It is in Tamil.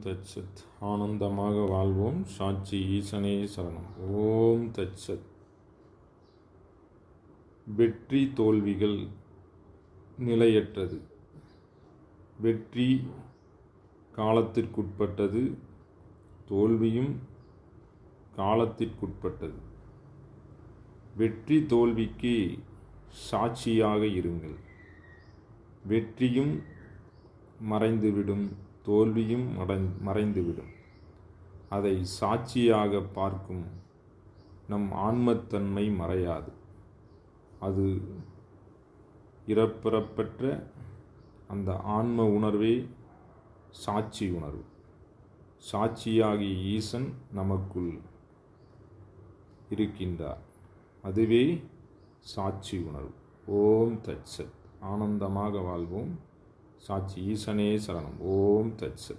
தத்சத். ஆனந்தமாக வாழ்வோம். சாட்சி ஈசனே சரணம். ஓம் தத்சத். வெற்றி தோல்விகள் நிலையற்றது. வெற்றி காலத்திற்குட்பட்டது, தோல்வியும் காலத்திற்குட்பட்டது. வெற்றி தோல்விக்கு சாட்சியாக இருங்கள். வெற்றியும் மறைந்துவிடும், தோல்வியும் மறைந்துவிடும். அதை சாட்சியாக பார்க்கும் நம் ஆன்மத்தன்மை மறையாது. அது இறப்பிறப்பற்ற அந்த ஆன்ம உணர்வே சாட்சி உணர்வு. சாட்சியாகிய ஈசன் நமக்குள் இருக்கின்றார். அதுவே சாட்சி உணர்வு. ஓம் தத்சத். ஆனந்தமாக வாழ்வோம். சாட்சி ஈசனே சரணம். ஓம் தத்சத்.